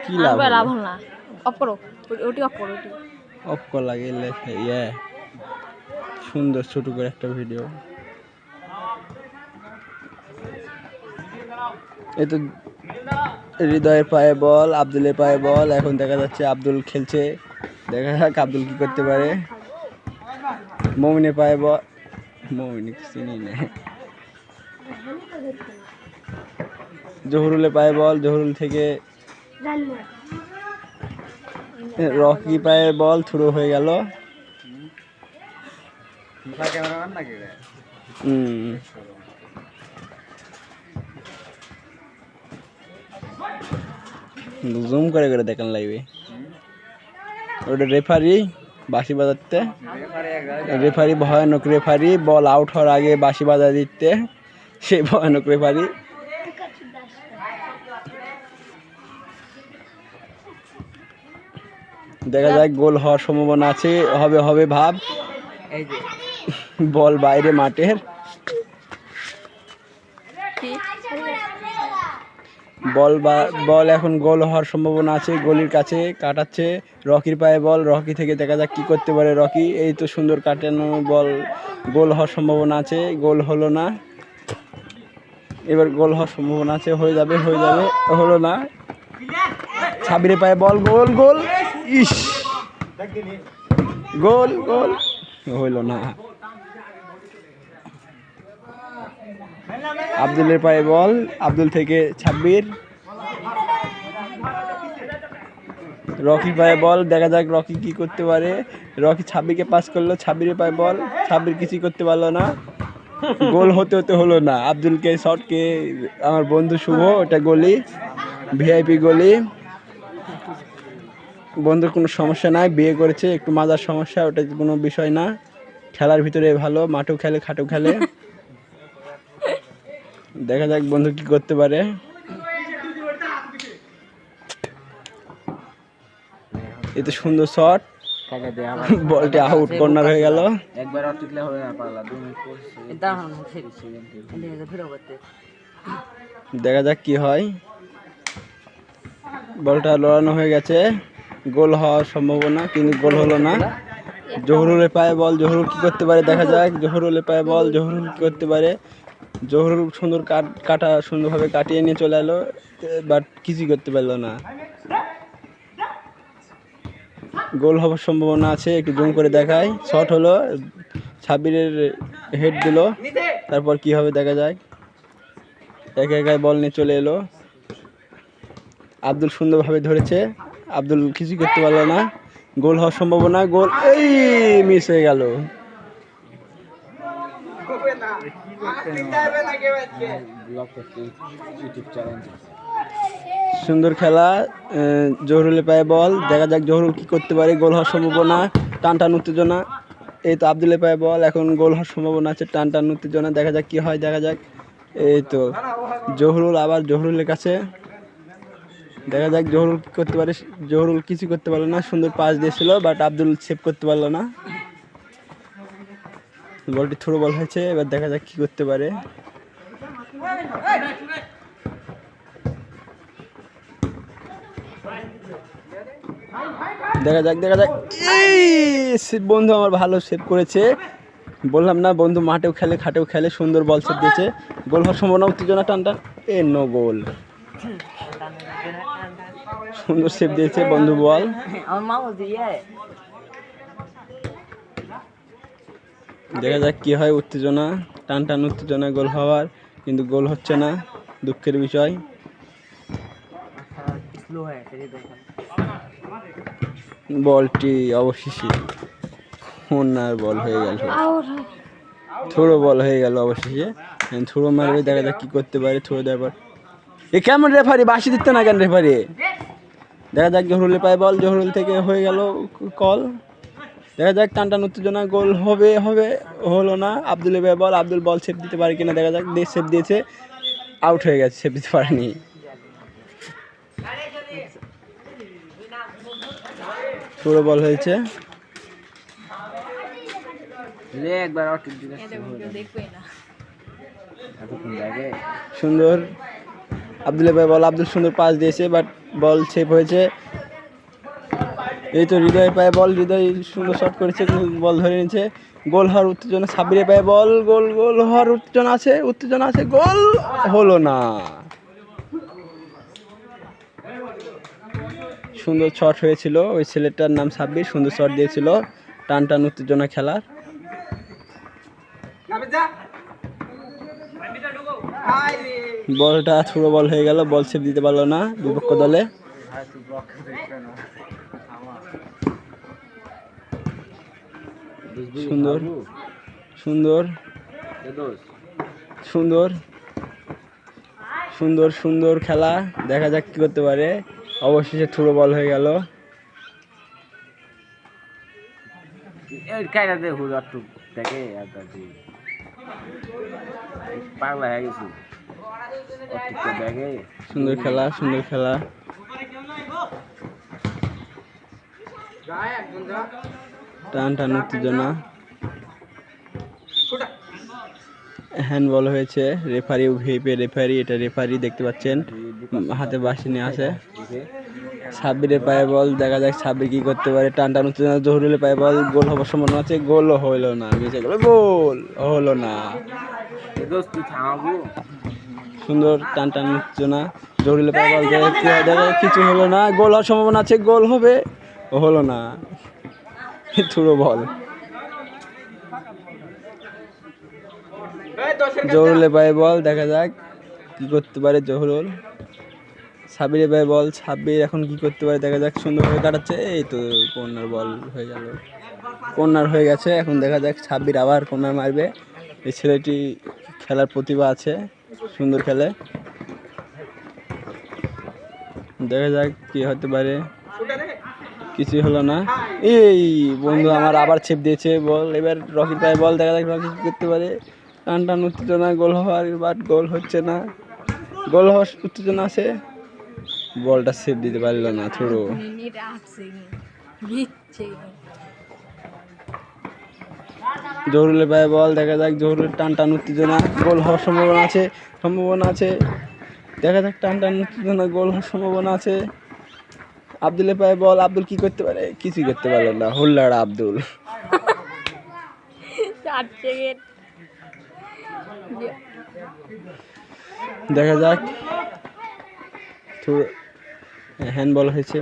কি লাভ লাভ হল না। অফ করো, ওটি অফ করো, ওটি অফ করা লাগে। ইয়ে সুন্দর ছোট করে একটা ভিডিও। এই তো হৃদয়ের পায়ে বল, আব্দুলের পায়ে বল। এখন দেখা যাচ্ছে আব্দুল খেলছে, দেখা যাক আব্দুল কি করতে পারে। মমিনের পায়ে বল, মমিন চিনি না। জহুরুলের পায়ে বল, জহুরুল থেকে রকি পায়ে বল, থ্রো হয়ে গেল। জুম করে করে দেখেন লাইভে। ওটা রেফারি বাঁশি বাজাতে, রেফারি ভয়ানক রেফারি। বল আউট হওয়ার আগে বাঁশি বাজা দিতে, সেই ভয়ানক রেফারি। দেখা যায় গোল হওয়ার সম্ভাবনা আছে, হবে হবে ভাব। বল বাইরে মাঠের, বল এখন গোল হওয়ার সম্ভাবনা আছে। গলির কাছে কাটাচ্ছে, রকির পায়ে বল, রকি থেকে দেখা যাক কি করতে পারে রকি। এই তো সুন্দর কাটানো বল, গোল হওয়ার সম্ভাবনা আছে। গোল হলো না, এবার গোল হওয়ার সম্ভাবনা আছে, হয়ে যাবে হয়ে যাবে, হলো না। সাবিরের পায়ে বল, গোল গোল, ইস গোল গোল, হইল না। আব্দুলের পায়ে বল, আব্দুল থেকে ছাব্বির, রকি পায়ে বল। দেখা যাক রকি কি করতে পারে। রকি ছাব্বিরকে পাস করলো, ছাব্বিরের পায়ে বল, ছাব্বির কিছুই করতে পারলো না। গোল হতে হতে হলো না। আব্দুলকে শটকে আমার বন্ধু শুভ, ওটা গলি, ভিআইপি গলি। বন্ধুর কোনো সমস্যা নাই, বিয়ে করেছে, একটু মাজার সমস্যা, ওটা কোনো বিষয় না। খেলার ভিতরে ভালো, মাঠেও খেলে খাটেও খেলে। দেখা যাক বন্ধু কি করতে পারে। এতে সুন্দর শট, বলটা আউট, কর্নার হয়ে গেল। দেখা যাক কি হয়। বলটা লড়ানো হয়ে গেছে, গোল হওয়ার সম্ভাবনা, কিন্তু গোল হলো না। জহুরুলের পায়ে বল, জহুরুল কি করতে পারে দেখা যাক। জহুরুলের পায়ে বল, জহুরুল কি করতে পারে। জহুরুল সুন্দর কাটা সুন্দরভাবে কাটিয়ে নিয়ে চলে এলো, বাট কিছুই করতে পারলো না। গোল হওয়ার সম্ভাবনা আছে, একটু জুম করে দেখায়। শট হলো, সাবিরের হেড দিল, তারপর কি হবে দেখা যায়। একা একাই বল নিয়ে চলে এলো, আব্দুল সুন্দরভাবে ধরেছে, আব্দুল কিছুই করতে পারলো না। গোল হওয়ার সম্ভাবনা, গোল, এই মিস হয়ে গেল। সুন্দর খেলা, জহুরুলের পায়ে বল, দেখা যাক জহুরুল কি করতে পারে। গোল হওয়ার সম্ভাবনা, টান টান উত্তেজনা। এই তো আব্দুলের পায়ে বল, এখন গোল হওয়ার সম্ভাবনা আছে, টান টান উত্তেজনা। দেখা যাক কি হয়, দেখা যাক। এই তো জহুরুল, আবার জহুরুলের কাছে, দেখা যাক জহুরুল কি করতে পারে। জহুরুল কিছু করতে পারলো না, সুন্দর পাস দিয়েছিল, বাট আব্দুল সেভ করতে পারলো না। বলটি থ্রো বল হয়েছে, এবার দেখা যাক কি করতে পারে। দেখা যাক দেখা যাক, এই বন্ধু আমার ভালো সেভ করেছে। বললাম না, বন্ধু মাঠেও খেলে খাটেও খেলে, সুন্দর বল সেভ দিয়েছে। গোল হওয়ার সম্ভাবনা, উত্তেজনা, টান টান, এ নো গোল। সুন্দর সেভ দিয়েছে বন্ধু বল। দেখা যাক কি হয়, উত্তেজনা, টান টান উত্তেজনা, গোল হওয়ার, কিন্তু গোল হচ্ছে না, দুঃখের বিষয়। বলটি অবশেষে কর্নার বল হয়ে গেল, থ্রো বল হয়ে গেল অবশেষে। থ্রো মারবে, দেখা যাক কি করতে পারে। থ্রো দেওয়ার, এ কেমন রেফারি, বাঁশি দিতে না কেন রেফারি। দেখা যাক জহুরুলের পায়ে বল, জহুরুল থেকে হয়ে গেল কল। দেখা যাক টান টান উত্তেজনা, গোল হবে হবে, হলো না। আব্দুলের পায়ে বল, আব্দুল বল সেভ দিতে পারে কিনা দেখা যাক। সেভ দিয়েছে, আউট হয়ে গেছে, সেভ দিতে পারেনি। পুরো বল হয়েছে, সুন্দর আব্দুলের পায়ে বল, আব্দুল সুন্দর পাস দিয়েছে বাট বল সেভ হয়েছে। এই তো হৃদয়ের পায়ে বল, হৃদয় সুন্দর শট করেছে কিন্তু বল ধরে নিয়েছে। গোল হওয়ার উত্তেজনা, সাব্বিরের পায়ে বল, গোল গোল হওয়ার উত্তেজনা আছে, গোল হলো না। সুন্দর শট হয়েছিল, ওই ছেলেটার নাম সাব্বির, সুন্দর শট দিয়েছিল। টান টান উত্তেজনা খেলার। বলটা থ্রো বল হয়ে গেল, বল সেভ দিতে পারলো না বিপক্ষ দলে। সুন্দর সুন্দর সুন্দর সুন্দর সুন্দর খেলা, দেখা যাক কি করতে পারে। অবশেষে থ্রো বল হয়ে গেল। সুন্দর খেলা, সুন্দর খেলা। টান টান উত্তেজনা। হ্যান্ড বল হয়েছে, রেফারি ভিপে রেফারি, এটা রেফারি দেখতে পাচ্ছেন, হাতে বাঁশি নিয়ে আছে। সাব্বিরের পায়ে বল, দেখা যাক সাব্বির কি করতে পারে। টান টান উত্তেজনা, জহুরুলের পায়ে বল, গোল হবার সম্ভাবনা আছে, গোল হলো না, বেঁচে গেল, গোল হলো না। সুন্দর টান টান উত্তেজনা, জহুরুলের পায়ে বল, দেখা কিছু হলো না, গোল হওয়ার সম্ভাবনা আছে, গোল হবে, হলো না, থ্রো বল। জহুরুলের পায়ে বল, দেখা যাক কি করতে পারে জহুরুল। সাব্বিরের পায়ে বল, সাব্বির এখন কি করতে পারে দেখা যাক। সুন্দরভাবে কাটাচ্ছে, এই তো কর্নার বল হয়ে গেল, কর্নার হয়ে গেছে। এখন দেখা যাক সাব্বির আবার কর্নার মারবে। এই ছেলেটি খেলার প্রতিভা আছে, সুন্দর খেলে, দেখা যাক কি হতে পারে। কিছুই হলো না। এই বন্ধু আমার আবার ছেপ দিয়েছে বল, এবার রকির পায়ে বল, দেখা যাক রকি কি করতে পারে। টান টান উত্তেজনা, গোল হওয়ার বাট গোল হচ্ছে না, গোল হওয়ার উত্তেজনা আছে, বলটা সেভ দিতে পারল না, থ্রো। জহুরুলের পায়ে বল, দেখা যাক জহুরুল, টান টান উত্তেজনা, গোল হওয়ার সম্ভাবনা আছে, দেখা যাক টান টান উত্তেজনা, গোল হওয়ার সম্ভাবনা আছে। আব্দুলের পায়ে বল, আব্দুল কি করতে পারে, কিছুই করতে পারল না, হুল্লাড়া আব্দুল। দেখা যাক হ্যান্ড বল হয়েছে।